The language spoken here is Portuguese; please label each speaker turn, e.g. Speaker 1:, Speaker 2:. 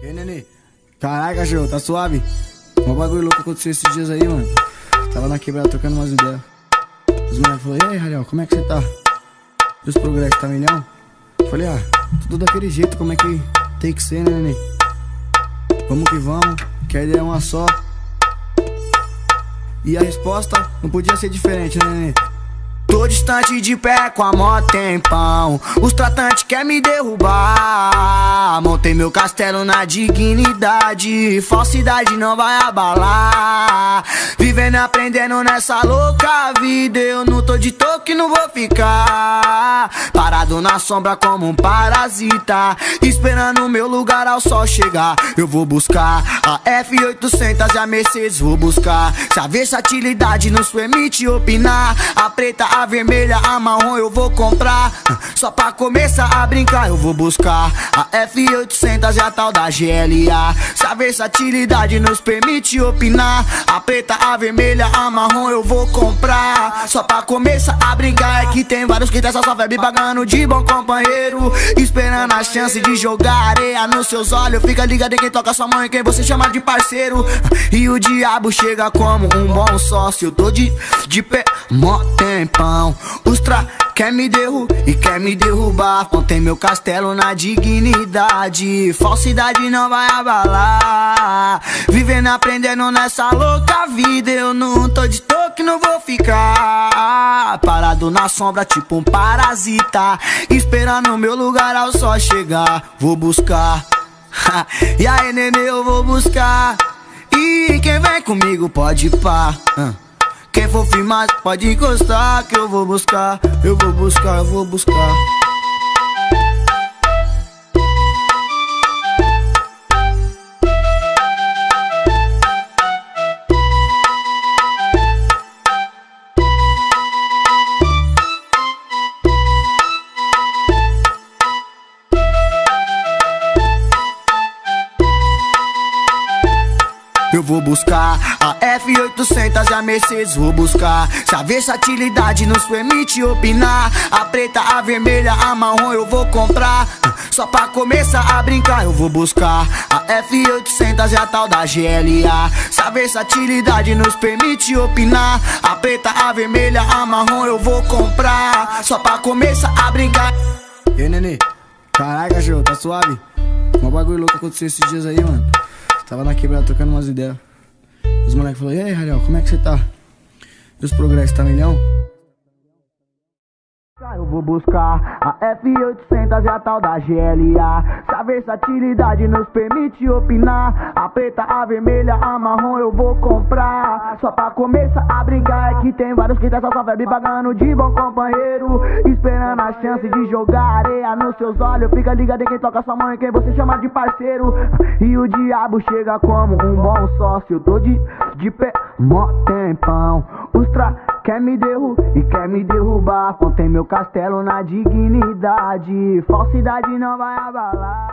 Speaker 1: E aí, nenê? Caralho, cachorro, tá suave? Um bagulho louco aconteceu esses dias aí, mano. Tava na quebrada trocando umas ideias. Os moleques falaram: e aí, Ralhão, como é que você tá? E os progressos, tá milhão? Falei: tudo daquele jeito, como é que tem que ser, né, nenê? Vamos que vamos, que a ideia é uma só. E a resposta não podia ser diferente, né, nenê? Tô distante de pé com a mó tempão. Os tratantes querem me derrubar. Montei meu castelo na dignidade. Falsidade não vai abalar. Vivendo e aprendendo nessa louca vida. Eu não tô de toque, não vou ficar parado na sombra como um parasita, esperando o meu lugar ao sol chegar. Eu vou buscar a F800 e a Mercedes, vou buscar. Se a versatilidade nos permite opinar, a preta, a vermelha, a marrom eu vou comprar. Só pra começar a brincar eu vou buscar a F800 e a tal da GLA. Se a versatilidade nos permite opinar, a preta, a vermelha, a marrom eu vou comprar. Só pra começar a brincar, é que tem vários que tem essa só febre pagando de bom companheiro, esperando a chance de jogar areia nos seus olhos. Fica ligado em quem toca sua mão e quem você chama de parceiro. E o diabo chega como um bom sócio. Eu tô de pé, mó tempão. Os quer me derrubar. Montei meu castelo na dignidade. Falsidade não vai abalar. Vivendo e aprendendo nessa louca vida. Eu não tô de toque, não vou ficar parado na sombra tipo um parasita, esperando o meu lugar ao sol chegar. Vou buscar e aí, nenê, eu vou buscar. E quem vem comigo pode ir pá. Quem for firmar pode encostar, que eu vou buscar, eu vou buscar, eu vou buscar. Eu vou buscar a F800 e a Mercedes, vou buscar. Se a versatilidade nos permite opinar, a preta, a vermelha, a marrom eu vou comprar. Só pra começar a brincar eu vou buscar a F800 e a tal da GLA. Se a versatilidade nos permite opinar, a preta, a vermelha, a marrom eu vou comprar. Só pra começar a brincar. E aí, nenê? Caralho, cachorro, tá suave? Um bagulho louco aconteceu esses dias aí, mano. Tava na quebrada trocando umas ideias. Os moleques falaram: e aí, Ralhão, como é que você tá? E os progressos, tá milhão? Eu vou buscar a F800 e a tal da GLA. Se a versatilidade nos permite opinar, a preta, a vermelha, a marrom eu vou comprar. Só pra começar a brincar, é que tem vários que tem essa só febre pagando de bom companheiro, esperando a chance de jogar areia nos seus olhos. Fica ligado em quem toca sua mão e quem você chama de parceiro. E o diabo chega como um bom sócio. Eu tô de pé, mó tempão. Os quer me derrubar. Montei meu castelo na dignidade. Falsidade não vai abalar.